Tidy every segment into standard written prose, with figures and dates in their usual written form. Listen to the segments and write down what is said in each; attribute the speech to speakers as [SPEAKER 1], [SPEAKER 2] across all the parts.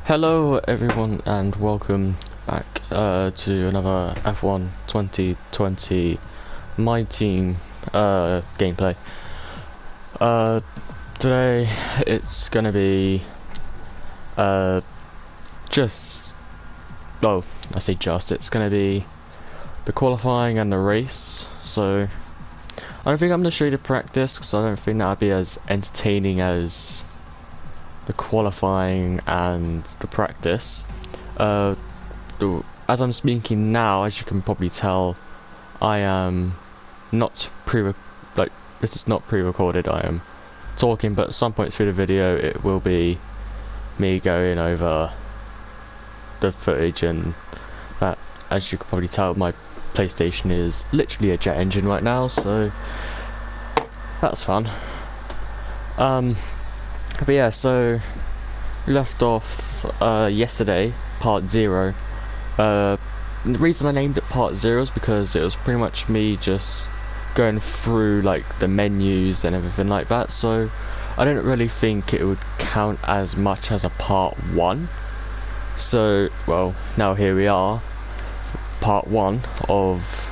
[SPEAKER 1] Hello everyone and welcome back to another F1 2020 My Team gameplay. Today it's gonna be just, oh, I say just, it's gonna be the qualifying and the race. So I don't think I'm gonna show you the practice because I don't think that'd be as entertaining as the qualifying and the practice. As I'm speaking now, as you can probably tell, I am not this is not pre-recorded. I am talking, but at some point through the video it will be me going over the footage, and that, as you can probably tell, my PlayStation is literally a jet engine right now, so that's fun. But yeah, so we left off yesterday, part 0. The reason I named it part 0 is because it was pretty much me just going through like the menus and everything like that, so I didn't really think it would count as much as a part 1. So, well, now here we are, part 1 of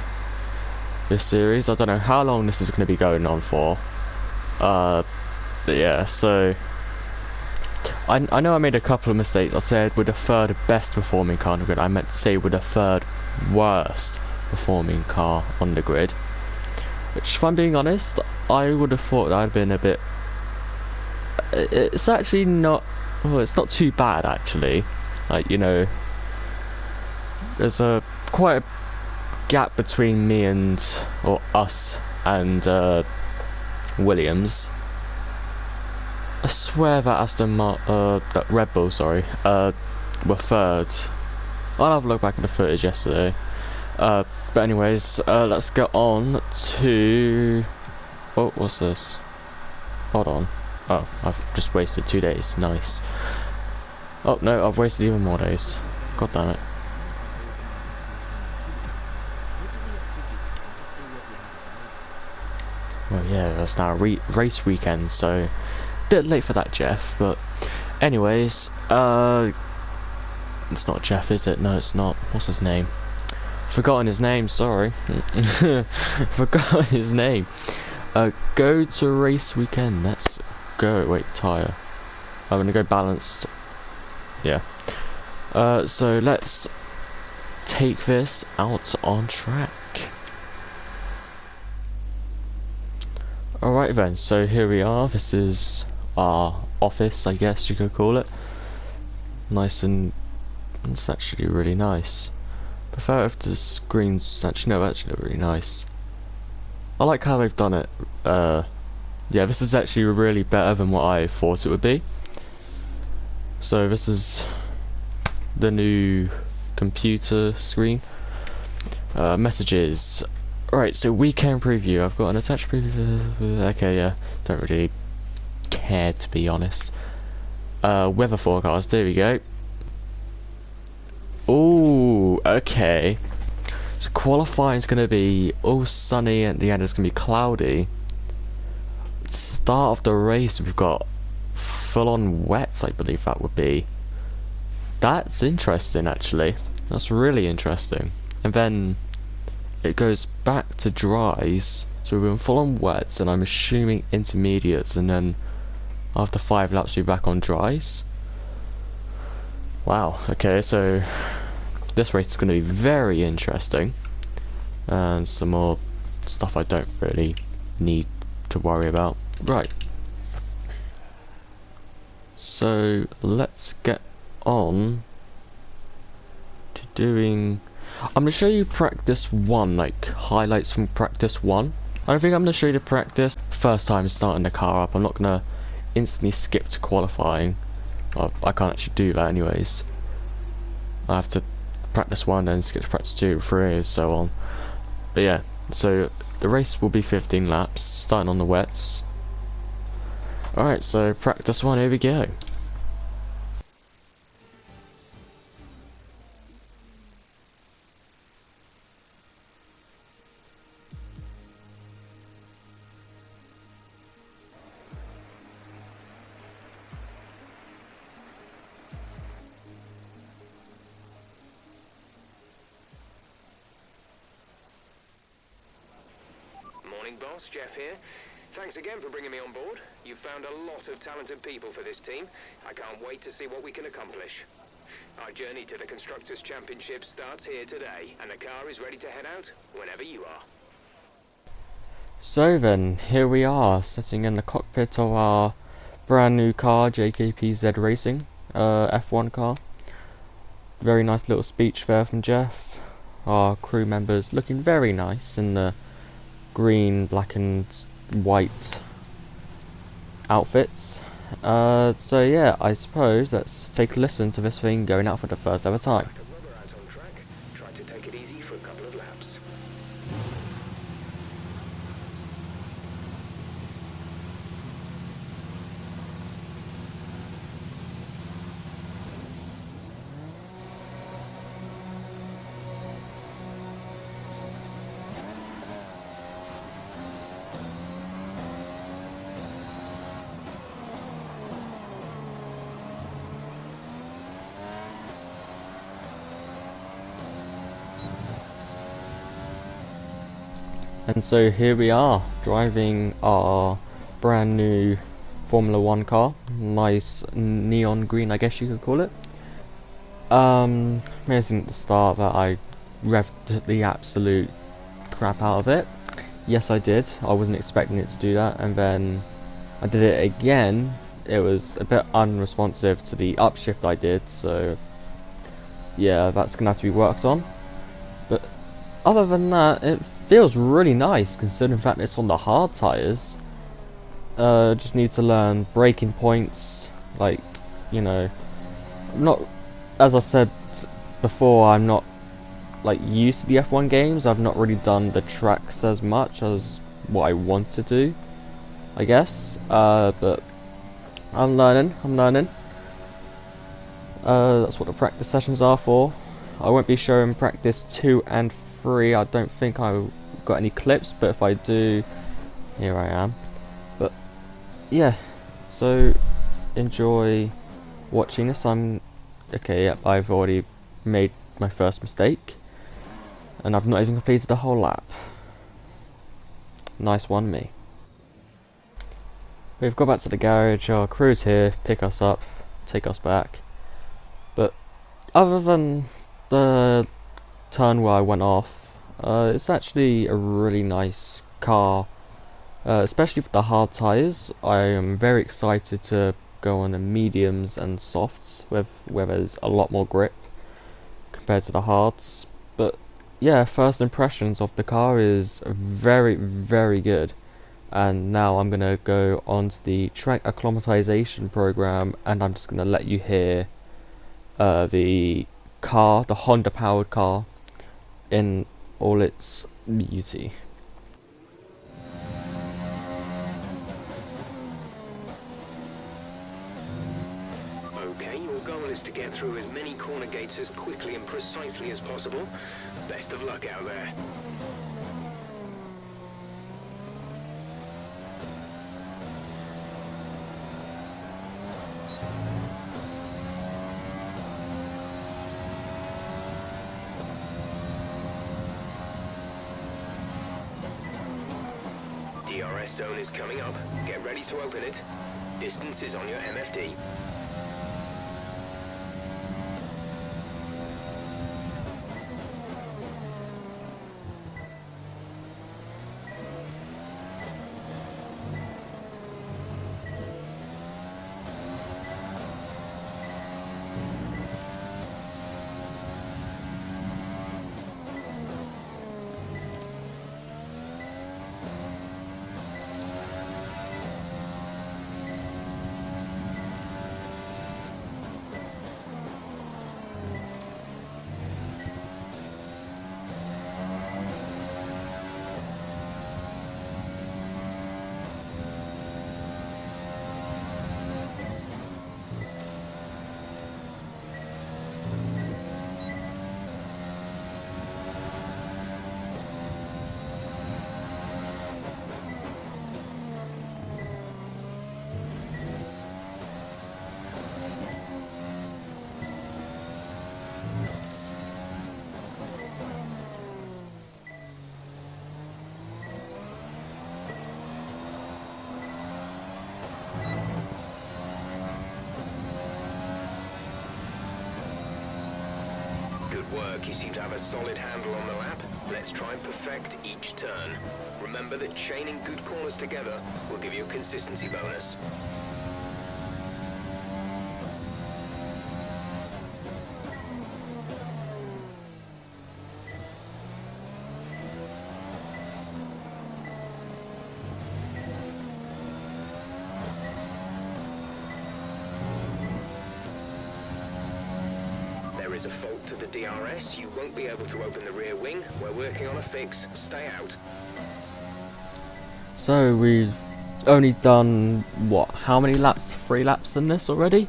[SPEAKER 1] this series. I don't know how long this is going to be going on for. But yeah, so I know I made a couple of mistakes. I said with the third best performing car on the grid. I meant to say with the third worst performing car on the grid. Which, if I'm being honest, I would have thought that I'd been a bit... It's actually not... Well, it's not too bad, actually. Like, you know, there's quite a gap between me and... or us and Williams. I swear that that Red Bull, sorry, were third. I'll have a look back at the footage yesterday. But anyways, let's go on to... Oh, what's this? Hold on. Oh, I've just wasted 2 days. Nice. Oh, no, I've wasted even more days. God damn it. Well, yeah, that's now race weekend, so... Bit late for that, Jeff, but... Anyways, it's not Jeff, is it? No, it's not. What's his name? Forgotten his name, sorry. Forgotten his name. Go to race weekend. Let's go. Wait, tyre. I'm gonna go balanced. Yeah. So let's take this out on track. Alright then, so here we are. This is our office, I guess you could call it. Nice, and it's actually really nice. Prefer if the screens actually really nice. I like how they've done it. Yeah, this is actually really better than what I thought it would be. So this is the new computer screen. Messages. Right, so weekend preview. I've got an attached preview. Okay, yeah, don't really care, to be honest. Weather forecast. There we go. Ooh, okay. So qualifying is going to be all sunny, and at the end it's going to be cloudy. Start of the race, we've got full-on wets, I believe that would be. That's interesting, actually. That's really interesting. And then it goes back to dries, so we're in full-on wets, and I'm assuming intermediates, and then after 5 laps we're back on dries. Wow, okay, so this race is going to be very interesting, and some more stuff I don't really need to worry about. Right, so let's get on to doing... I'm going to show you practice 1, like highlights from practice 1. I don't think I'm going to show you the practice first time starting the car up. I'm not going to instantly skip to qualifying. Well, I can't actually do that anyways. I have to practice 1 and skip to practice 2, 3 and so on. But yeah, so the race will be 15 laps, starting on the wets. Alright, so practice 1, here we go.
[SPEAKER 2] boss, Jeff here. Thanks again for bringing me on board. You've found a lot of talented people for this team. I can't wait to see what we can accomplish. Our journey to the Constructors' Championship starts here today, and the car is ready to head out whenever you are.
[SPEAKER 1] So then, here we are, sitting in the cockpit of our brand new car, JKPZ Racing, F1 car. Very nice little speech there from Jeff. Our crew members looking very nice in the green, black and white outfits. So yeah, I suppose let's take a listen to this thing going out for the first ever time.
[SPEAKER 2] Rubber out on track. Try to take it easy for a couple of laps.
[SPEAKER 1] And so here we are, driving our brand new Formula 1 car. Nice neon green, I guess you could call it. Amazing at the start that I revved the absolute crap out of it. Yes, I did. I wasn't expecting it to do that, and then I did it again. It was a bit unresponsive to the upshift I did, so yeah, that's gonna have to be worked on. But other than that, it feels really nice considering the fact it's on the hard tyres. Just need to learn braking points, like, you know, I'm not, as I said before, I'm not like used to the F1 games. I've not really done the tracks as much as what I want to do, I guess, but I'm learning. That's what the practice sessions are for. I won't be showing practice 2 and 3. I don't think I've got any clips, but if I do, here I am. But yeah, so enjoy watching this. Okay, yep, I've already made my first mistake, and I've not even completed the whole lap. Nice one, me. We've got back to the garage. Our crew's here, pick us up, take us back. But other than the turn where I went off, it's actually a really nice car, especially with the hard tyres. I am very excited to go on the mediums and softs where there's a lot more grip compared to the hards. But yeah, first impressions of the car is very, very good. And now I'm gonna go on to the track acclimatization program, and I'm just gonna let you hear the car, the Honda powered car, in all its beauty.
[SPEAKER 2] Okay, your goal is to get through as many corner gates as quickly and precisely as possible. Best of luck out there. DRS zone is coming up. Get ready to open it. Distance is on your MFD. Good work. You seem to have a solid handle on the lap. Let's try and perfect each turn. Remember that chaining good corners together will give you a consistency bonus. There is a fault to the DRS. You won't be able to open the rear wing. We're working on a fix. Stay out.
[SPEAKER 1] So we've only done, what, how many laps? 3 laps in this already?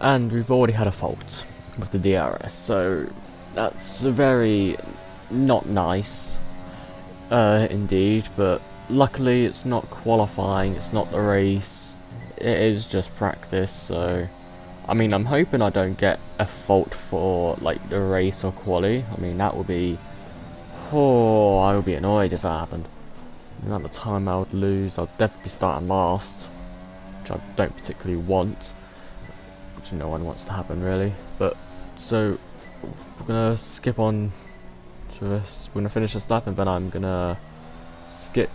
[SPEAKER 1] And we've already had a fault with the DRS, so that's very not nice, indeed, but luckily it's not qualifying, it's not the race, it is just practice, so I mean, I'm hoping I don't get a fault for like the race or quali. I mean, that would be, oh, I would be annoyed if that happened. The amount of time I would lose, I'll definitely be starting last, which I don't particularly want, which no one wants to happen really. But so we're gonna skip on to this. We're gonna finish this lap, and then I'm gonna skip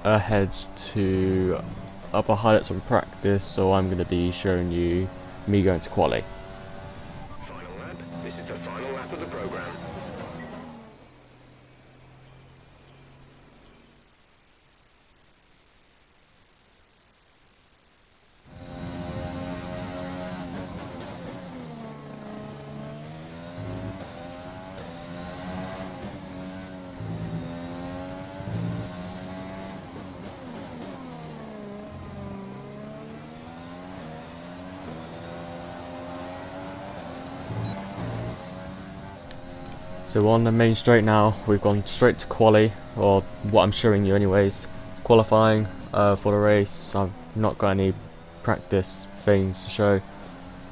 [SPEAKER 1] ahead to other highlights from practice. So I'm gonna be showing you me going to quali.
[SPEAKER 2] Final lap. This is the final lap of the program.
[SPEAKER 1] So on the main straight now, we've gone straight to quali, or what I'm showing you anyways. Qualifying for the race. I've not got any practice things to show.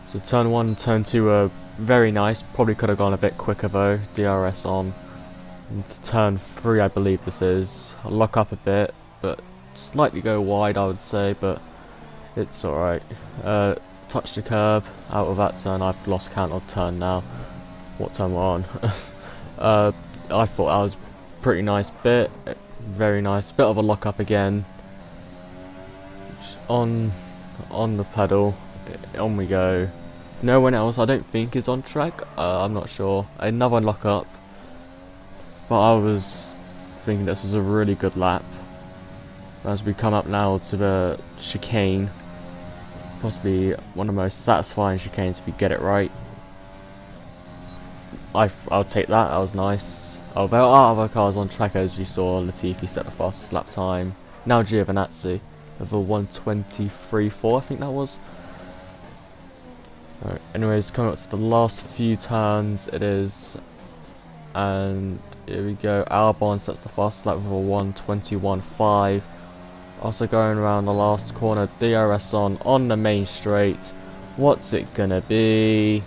[SPEAKER 1] So turn 1 and turn 2 are very nice, probably could have gone a bit quicker though, DRS on. And to turn 3 I believe this is, I'll lock up a bit, but slightly go wide I would say, but it's alright. Touch the curb, out of that turn, I've lost count of turn now. What turn we're on. I thought that was a pretty nice bit, very nice, bit of a lock up again. On the pedal, on we go. No one else I don't think is on track, I'm not sure. Another lock up, but I was thinking this was a really good lap. As we come up now to the chicane, possibly one of the most satisfying chicanes if you get it right. I'll take that, that was nice. Oh, there are other cars on track as you saw. Latifi set the fastest lap time. Now Giovinazzi with a 1:23.4 I think that was. Right, anyways, coming up to the last few turns it is. And here we go, Albon sets the fastest lap with a 1:21.5. Also going around the last corner, DRS on the main straight. What's it gonna be?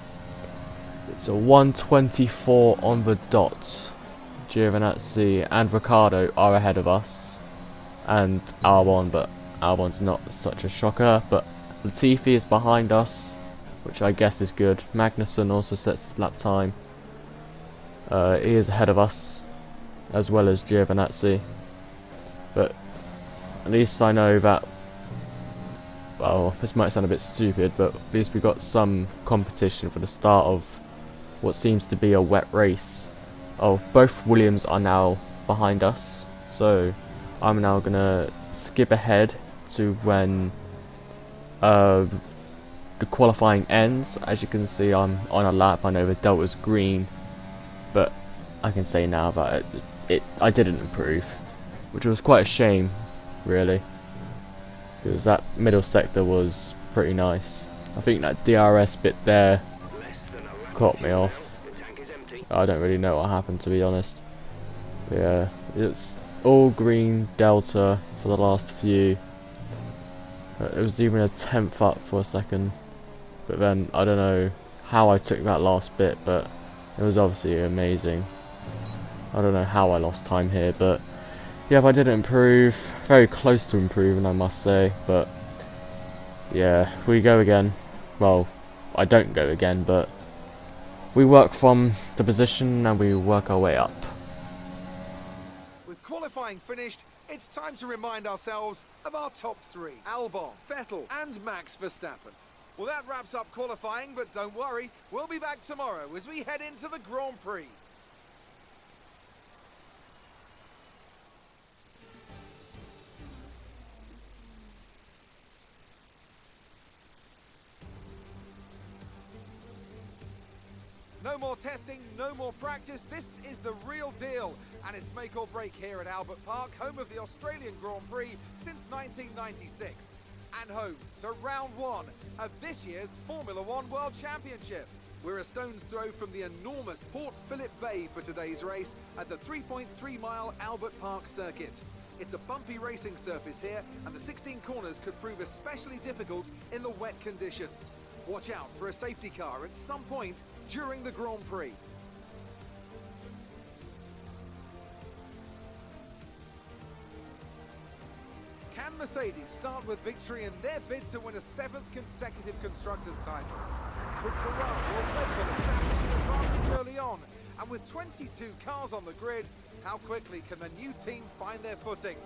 [SPEAKER 1] It's a 1:24 on the dot. Giovinazzi and Ricciardo are ahead of us, and Albon, but Albon's not such a shocker. But Latifi is behind us, which I guess is good. Magnussen also sets his lap time. He is ahead of us, as well as Giovinazzi. But at least I know that, well, this might sound a bit stupid, but at least we got some competition for the start of what seems to be a wet race. Oh, both Williams are now behind us, so I'm now gonna skip ahead to when the qualifying ends. As you can see, I'm on a lap. I know the delta's green, but I can say now that I didn't improve, which was quite a shame, really, because that middle sector was pretty nice. I think that DRS bit there caught me off. I don't really know what happened, to be honest. But yeah, it's all green delta for the last few. It was even a 10th up for a second, but then I don't know how I took that last bit, but it was obviously amazing. I don't know how I lost time here, but yeah, I didn't improve. Very close to improving, I must say, but yeah, we go again. Well, I don't go again, but we work from the position and we work our way up.
[SPEAKER 3] With qualifying finished, it's time to remind ourselves of our top three: Albon, Vettel and Max Verstappen. Well, that wraps up qualifying, but don't worry, we'll be back tomorrow as we head into the Grand Prix. No more testing, no more practice. This is the real deal. And it's make or break here at Albert Park, home of the Australian Grand Prix since 1996. And home to round one of this year's Formula One World Championship. We're a stone's throw from the enormous Port Phillip Bay for today's race at the 3.3-mile Albert Park circuit. It's a bumpy racing surface here, and the 16 corners could prove especially difficult in the wet conditions. Watch out for a safety car at some point during the Grand Prix. Can Mercedes start with victory in their bid to win a 7th consecutive Constructors' title? Could Ferrari or Red Bull establish an advantage early on? And with 22 cars on the grid, how quickly can the new team find their footing?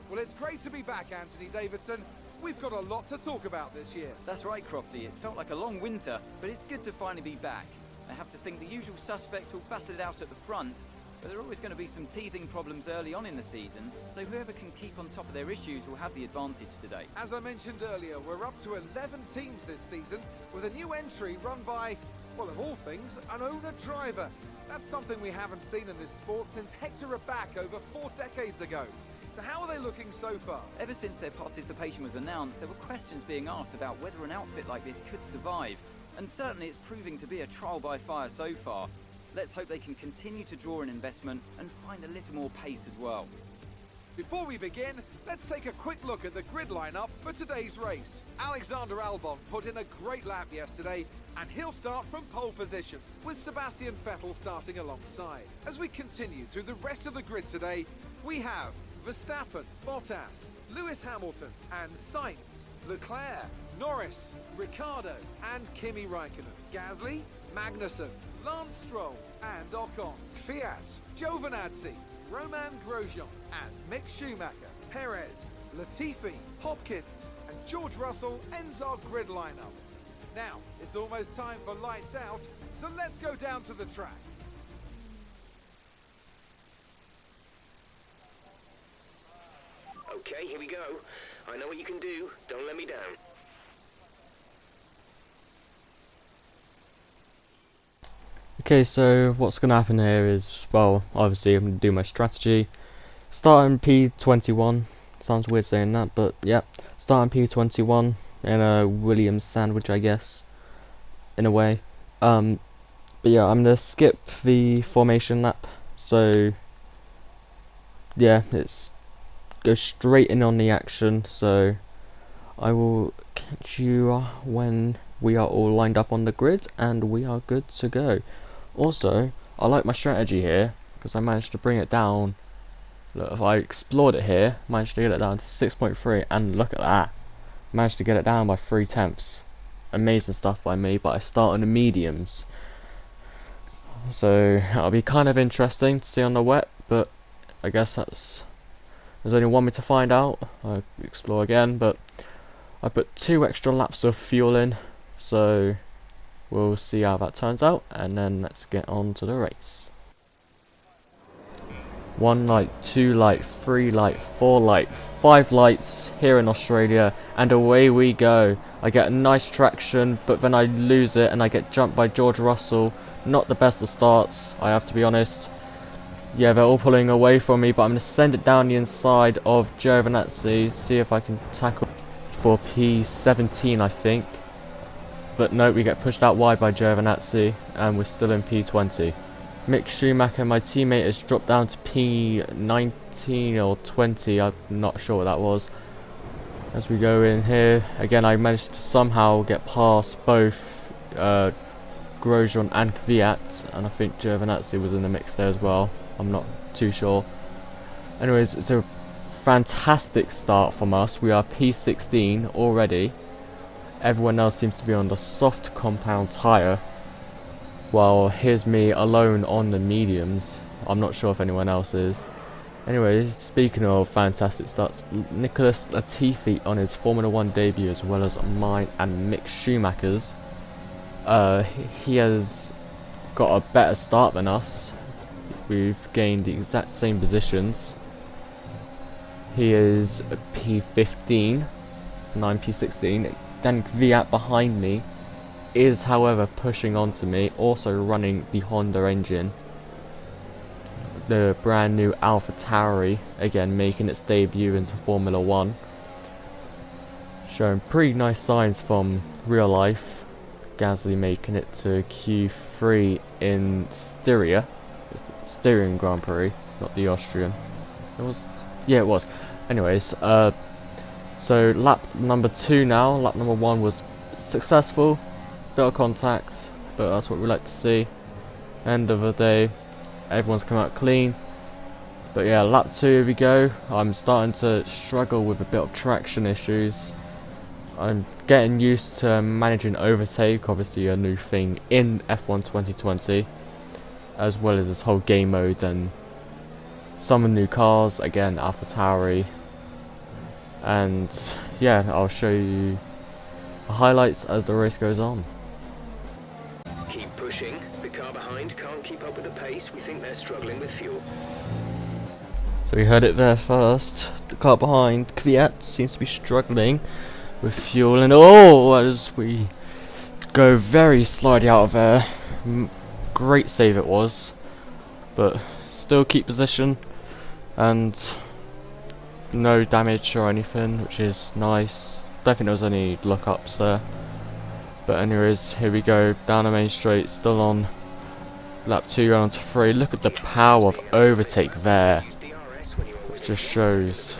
[SPEAKER 3] Well, it's great to be back, Anthony Davidson. We've got a lot to talk about this year.
[SPEAKER 4] That's right, Crofty. It felt like a long winter, but it's good to finally be back. I have to think the usual suspects will battle it out at the front, but there are always going to be some teething problems early on in the season, so whoever can keep on top of their issues will have the advantage today.
[SPEAKER 3] As I mentioned earlier, we're up to 11 teams this season, with a new entry run by, well, of all things, an owner-driver. That's something we haven't seen in this sport since Hector Raback over 4 decades ago. So how are they looking so far?
[SPEAKER 4] Ever since their participation was announced, there were questions being asked about whether an outfit like this could survive, and certainly it's proving to be a trial by fire so far. Let's hope they can continue to draw in investment and find a little more pace as well.
[SPEAKER 3] Before we begin, let's take a quick look at the grid lineup for today's race. Alexander Albon put in a great lap yesterday, and he'll start from pole position, with Sebastian Vettel starting alongside. As we continue through the rest of the grid today, we have Verstappen, Bottas, Lewis Hamilton and Sainz, Leclerc, Norris, Ricciardo and Kimi Raikkonen, Gasly, Magnussen, Lance Stroll and Ocon, Kvyat, Giovinazzi, Romain Grosjean and Mick Schumacher, Perez, Latifi, Hopkins and George Russell ends our grid lineup. Now, it's almost time for lights out, so let's go down to the track.
[SPEAKER 2] Okay, here we go. I know what you can do. Don't let me down.
[SPEAKER 1] Okay, so what's going to happen here is, well, obviously I'm going to do my strategy. Starting P21, sounds weird saying that, but yeah, starting P21 in a Williams sandwich, I guess, in a way. But yeah, I'm going to skip the formation lap, so yeah, it's go straight in on the action, so I will catch you when we are all lined up on the grid and we are good to go. Also, I like my strategy here because I managed to bring it down. Look, if I explored it here, managed to get it down to 6.3, and look at that, managed to get it down by 3/10. Amazing stuff by me, but I start on the mediums, so that'll be kind of interesting to see on the wet, but I guess there's only one way to find out. I'll explore again, but I put 2 extra laps of fuel in, so we'll see how that turns out, and then let's get on to the race. 1 light, 2 light, 3 light, 4 light, 5 lights here in Australia, and away we go. I get a nice traction, but then I lose it and I get jumped by George Russell. Not the best of starts, I have to be honest. Yeah, they're all pulling away from me, but I'm going to send it down the inside of Giovinazzi, see if I can tackle for P17, I think. But no, we get pushed out wide by Giovinazzi, and we're still in P20. Mick Schumacher, my teammate, has dropped down to P19 or 20, I'm not sure what that was. As we go in here, again I managed to somehow get past both Grosjean and Kvyat, and I think Giovinazzi was in the mix there as well. I'm not too sure. Anyways, it's a fantastic start from us. We are P16 already. Everyone else seems to be on the soft compound tyre. Well, here's me alone on the mediums. I'm not sure if anyone else is. Anyways, speaking of fantastic starts, Nicholas Latifi on his Formula 1 debut, as well as mine and Mick Schumacher's. He has got a better start than us. We've gained the exact same positions. He is P15, 9 P16. Dan Kvyat behind me is, however, pushing onto me, also running the Honda engine. The brand new AlphaTauri, again making its debut into Formula 1. Showing pretty nice signs from real life. Gasly making it to Q3 in Styria. It's the Styrian Grand Prix, not the Austrian. It was, yeah, it was. Anyways, so lap number 2 now. Lap number 1 was successful, bit of contact, but that's what we like to see. End of the day, everyone's come out clean. But yeah, lap 2, here we go. I'm starting to struggle with a bit of traction issues. I'm getting used to managing overtake, obviously a new thing in F1 2020, as well as this whole game mode and some new cars, again AlphaTauri. And yeah, I'll show you the highlights as the race goes on.
[SPEAKER 2] Keep pushing. The car behind can't keep up with the pace. We think they're struggling with fuel.
[SPEAKER 1] So we heard it there first. The car behind, Kvyat, seems to be struggling with fuel, and as we go very slidey out of there. Great save it was, but still keep position and no damage or anything, which is nice. Don't think there was any lookups there. But anyways, here we go down the main straight, still on lap 2 going on to 3. Look at the power of overtake there. It just shows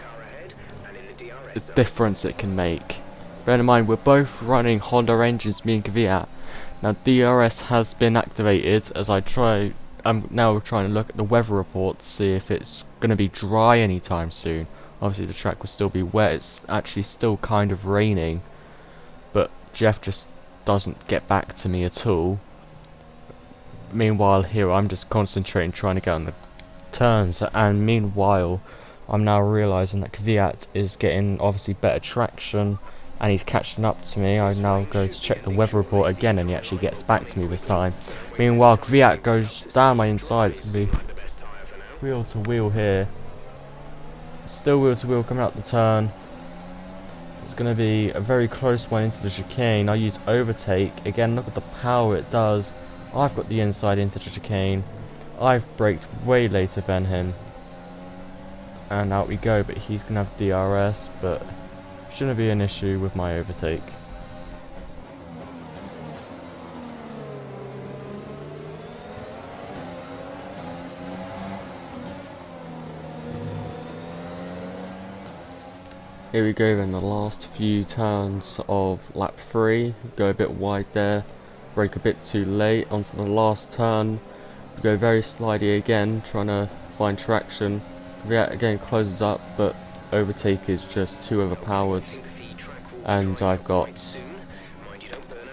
[SPEAKER 1] the difference it can make. Bear in mind, we're both running Honda engines, me and Kvyat. Now DRS has been activated. I'm now trying to look at the weather report to see if it's going to be dry anytime soon. Obviously the track will still be wet. It's actually still kind of raining, but Jeff just doesn't get back to me at all. Meanwhile here I'm just concentrating trying to get on the turns, and meanwhile I'm now realising that Kvyat is getting obviously better traction and he's catching up to me. I now go to check the weather report again and he actually gets back to me this time. Meanwhile Kvyat goes down my inside. It's going to be wheel to wheel here. Still wheel to wheel coming out the turn. It's going to be a very close one into the chicane. I use overtake. Again, look at the power it does. I've got the inside into the chicane. I've braked way later than him. And out we go, but he's going to have DRS, but shouldn't be an issue with my overtake. Here we go then, the last few turns of lap 3. Go a bit wide there, brake a bit too late onto the last turn. We go very slidey again, trying to find traction. Kvyat again closes up, but overtake is just too overpowered, and I've got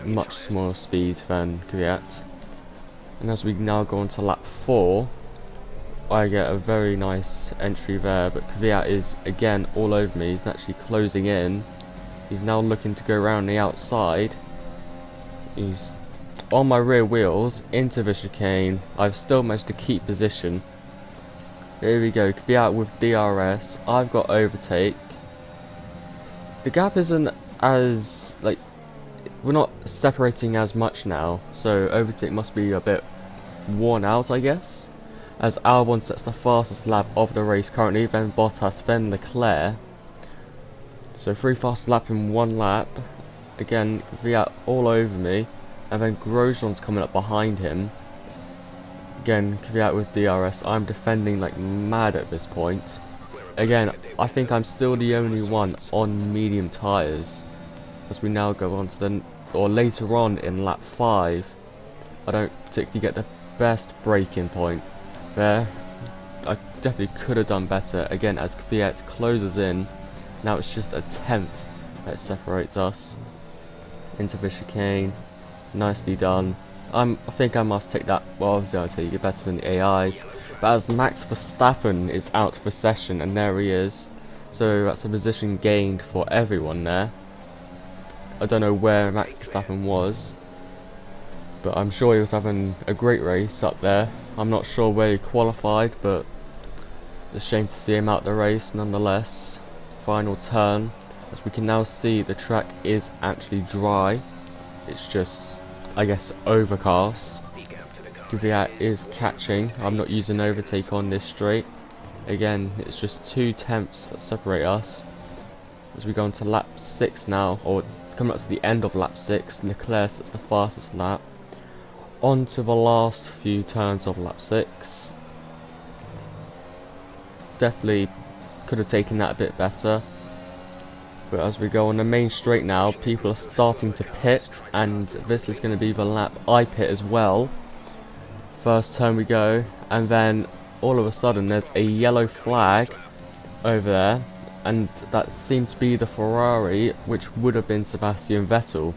[SPEAKER 1] much smaller speed than Kvyat. And as we now go on to lap 4, I get a very nice entry there, but Kvyat is again all over me. He's actually closing in. He's now looking to go around the outside. He's on my rear wheels into the chicane. I've still managed to keep position. Here we go, Kvyat with DRS. I've got overtake. The gap isn't as, like, we're not separating as much now, so overtake must be a bit worn out, I guess. As Albon sets the fastest lap of the race currently, then Bottas, then Leclerc. So 3 fast lap in 1 lap. Again, Kvyat all over me, and then Grosjean's coming up behind him. Again, Kvyat with DRS. I'm defending like mad at this point. Again, I think I'm still the only one on medium tyres. As we now go on to the, or later on in lap 5, I don't particularly get the best braking point there. I definitely could have done better. Again, as Kvyat closes in, now it's just a 10th that separates us into the chicane. Nicely done. I think I must take that. Well, obviously I'll take it better than the AIs. But as Max Verstappen is out for session, and there he is, so that's a position gained for everyone there. I don't know where Max Verstappen was, but I'm sure he was having a great race up there. I'm not sure where he qualified, but it's a shame to see him out the race nonetheless. Final turn. As we can now see, the track is actually dry. It's just, I guess, overcast. Kvyat is catching. I'm not using overtake on this straight. Again, it's just 2 tenths that separate us. As we go into lap 6 now, or coming up to the end of lap 6, Leclerc sets the fastest lap. On to the last few turns of lap 6. Definitely could have taken that a bit better. But as we go on the main straight now, people are starting to pit, and this is going to be the lap I pit as well. First turn we go, and then all of a sudden there's a yellow flag over there, and that seemed to be the Ferrari, which would have been Sebastian Vettel.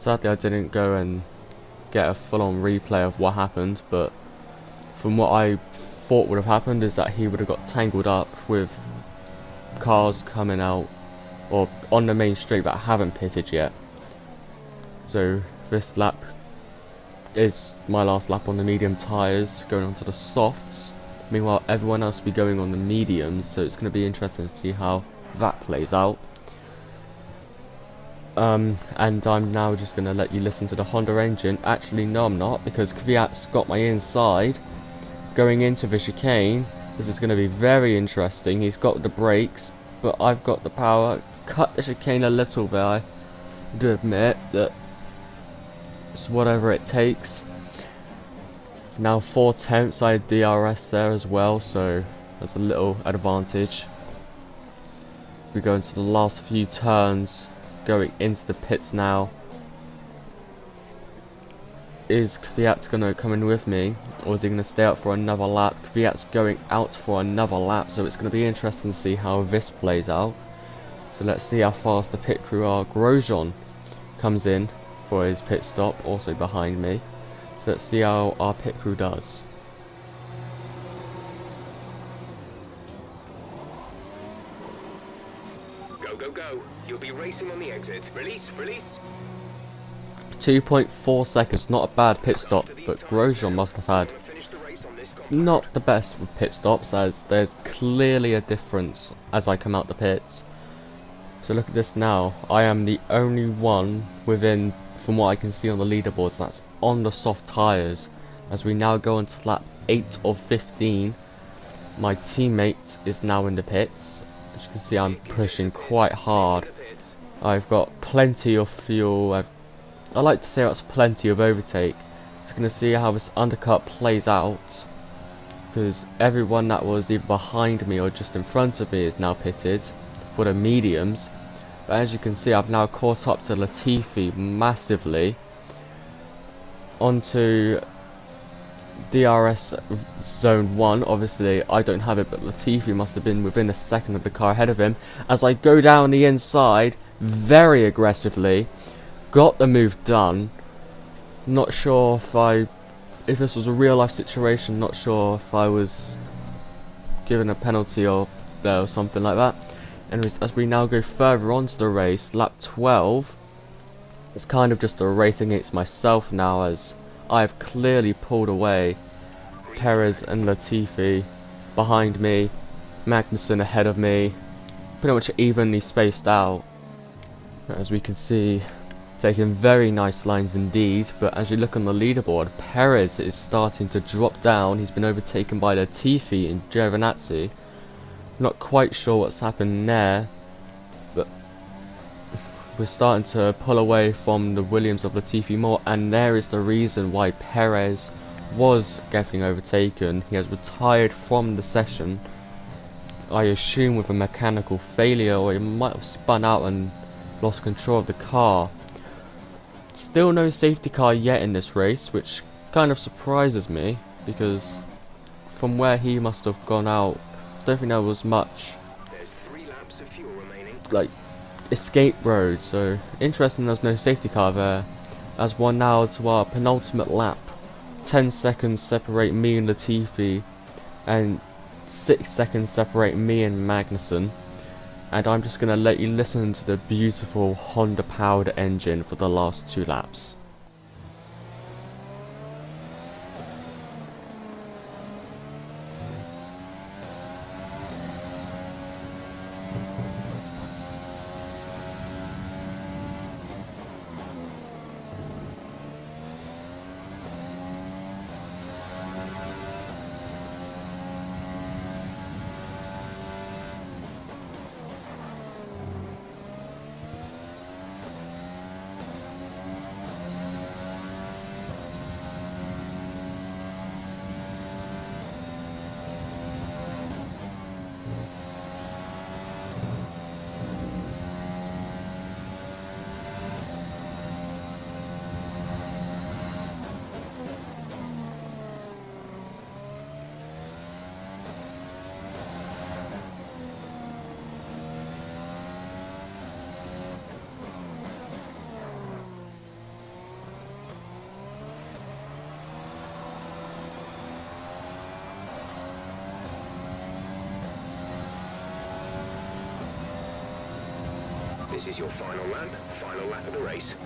[SPEAKER 1] Sadly I didn't go and get a full-on replay of what happened, but from what I thought would have happened is that he would have got tangled up with cars coming out or on the main straight that haven't pitted yet. So this lap is my last lap on the medium tyres, going on to the softs. Meanwhile everyone else will be going on the mediums, so it's going to be interesting to see how that plays out. And I'm now just going to let you listen to the Honda engine. Actually no, I'm not, because Kvyat's got my inside going into the chicane. This is going to be very interesting. He's got the brakes, but I've got the power. Cut the chicane a little bit, I do admit that it's whatever it takes. Now 4 tenths, I had DRS there as well, so there's a little advantage. We go into the last few turns, going into the pits now. Is Kvyat going to come in with me, or is he going to stay out for another lap? Kvyat's going out for another lap, so it's going to be interesting to see how this plays out. So let's see how fast the pit crew are. Grosjean comes in for his pit stop, also behind me. So let's see how our pit crew does.
[SPEAKER 2] Go, go, go. You'll be racing on the exit. Release, release.
[SPEAKER 1] 2.4 seconds, not a bad pit stop, but Grosjean must have had not the best with pit stops, as there's clearly a difference as I come out the pits. So look at this now, I am the only one within, from what I can see on the leaderboards, that's on the soft tyres. As we now go into lap 8 of 15, my teammate is now in the pits. As you can see, I'm pushing quite hard. I've got plenty of fuel, I like to say that's plenty of overtake. Just going to see how this undercut plays out, because everyone that was either behind me or just in front of me is now pitted for the mediums. But as you can see, I've now caught up to Latifi massively. Onto DRS zone 1, obviously I don't have it, but Latifi must have been within a second of the car ahead of him. As I go down the inside very aggressively, got the move done. Not sure if this was a real life situation, not sure if I was given a penalty or something like that. Anyways, as we now go further on to the race, lap 12, it's kind of just a race against myself now, as I've clearly pulled away Perez and Latifi behind me, Magnussen ahead of me, pretty much evenly spaced out. As we can see, taking very nice lines indeed, but as you look on the leaderboard, Perez is starting to drop down. He's been overtaken by Latifi and Giovinazzi. Not quite sure what's happened there, but we're starting to pull away from the Williams of Latifi more, and there is the reason why Perez was getting overtaken. He has retired from the session, I assume with a mechanical failure, or he might have spun out and lost control of the car. Still no safety car yet in this race, which kind of surprises me, because from where he must have gone out, I don't think there was much
[SPEAKER 2] There's 3 laps of fuel remaining.
[SPEAKER 1] like escape road, so interesting there's no safety car there. as we're now to our penultimate lap. 10 seconds separate me and Latifi, and 6 seconds separate me and Magnussen. And I'm just going to let you listen to the beautiful Honda powered engine for the last 2 laps.
[SPEAKER 2] This is your final lap of the race.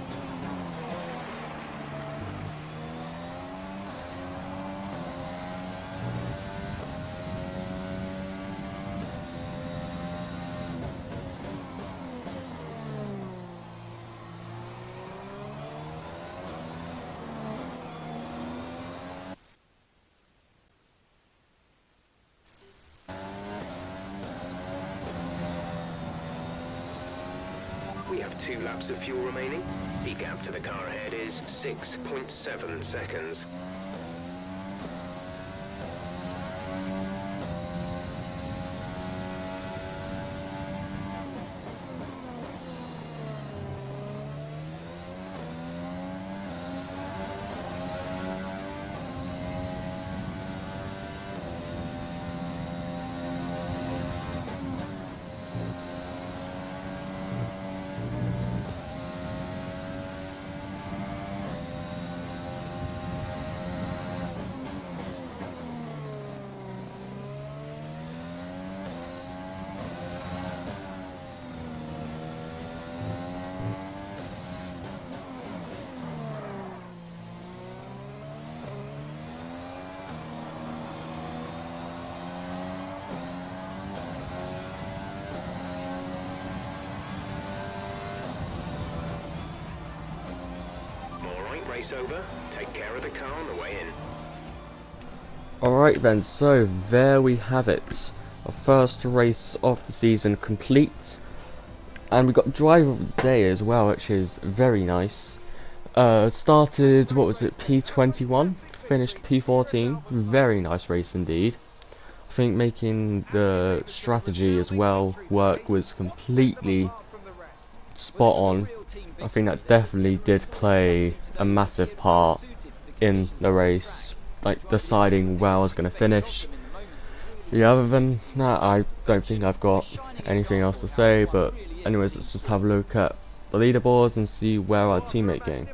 [SPEAKER 2] We have 2 laps of fuel remaining. The gap to the car ahead is 6.7 seconds. Race over. Take care of the car on the way in.
[SPEAKER 1] Alright then, so there we have it. Our first race of the season complete. And we got driver of the day as well, which is very nice. Started, what was it, P21? Finished P14. Very nice race indeed. I think making the strategy as well work was completely spot on. I think that definitely did play a massive part in the race, like deciding where I was going to finish. Yeah, other than that, I don't think I've got anything else to say, but anyways, let's just have a look at the leaderboards and see where our teammate game.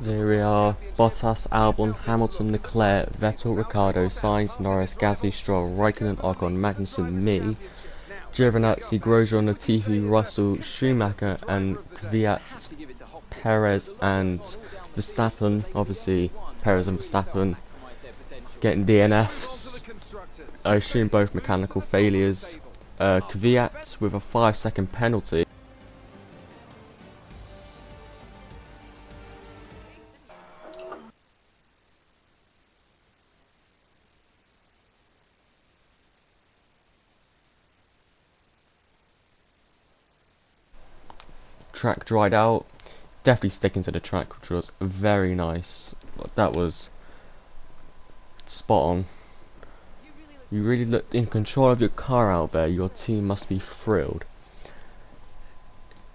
[SPEAKER 1] So here we are: Bottas, Albon, Hamilton, Leclerc, Vettel, Ricciardo, Sainz, Norris, Gasly, Stroll, Raikkonen, Ocon, Magnussen, me, Giovinazzi, Grosjean, Latifi, Russell, Schumacher, and Kvyat, Perez and Verstappen. Obviously, Perez and Verstappen getting DNFs. I assume both mechanical failures. Kvyat with a 5-second penalty. Track dried out. Definitely sticking to the track, which was very nice. That was spot on. You really looked in control of your car out there. Your team must be thrilled.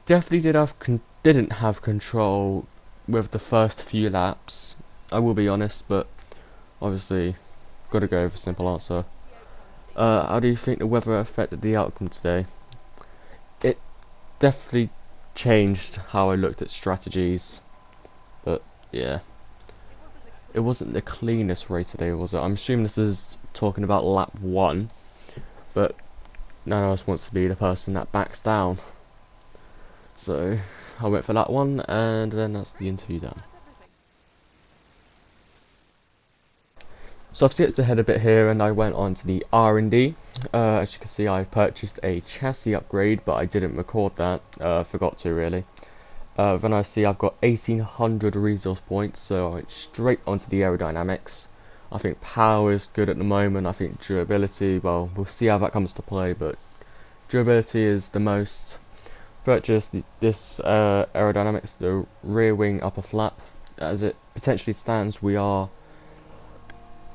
[SPEAKER 1] Definitely didn't have control with the first few laps. I will be honest, but obviously got to go with a simple answer. How do you think the weather affected the outcome today? It definitely changed how I looked at strategies. yeah, it wasn't the cleanest race today, was it? I'm assuming this is talking about lap 1, but none of us wants to be the person that backs down. So I went for that one, and then that's the interview done. So I've skipped ahead a bit here, and I went on to the R&D. As you can see, I've purchased a chassis upgrade, but I didn't record that. Forgot to really. Then I see I've got 1800 resource points, so I went straight onto the aerodynamics. I think power is good at the moment. I think durability, well, we'll see how that comes to play, but durability is the most. Purchased this aerodynamics, the rear wing upper flap. As it potentially stands, we are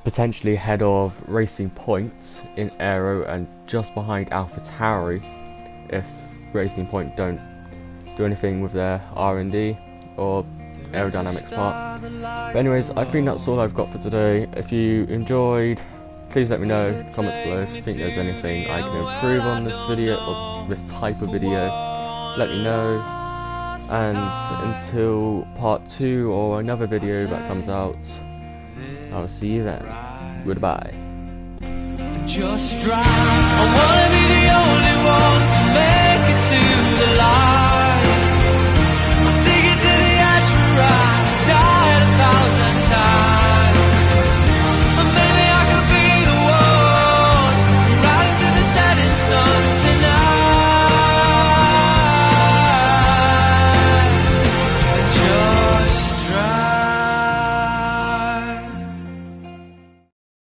[SPEAKER 1] potentially ahead of Racing Point in aero and just behind AlphaTauri if Racing Point don't do anything with their R&D or aerodynamics part. But anyways, I think that's all I've got for today. If you enjoyed, please let me know, comments below. If you think there's anything I can improve on this video or this type of video, let me know. And until part 2 or another video that comes out, I'll see you then. Goodbye.
[SPEAKER 5] Just drive. I wanna be the only one to make it to the light.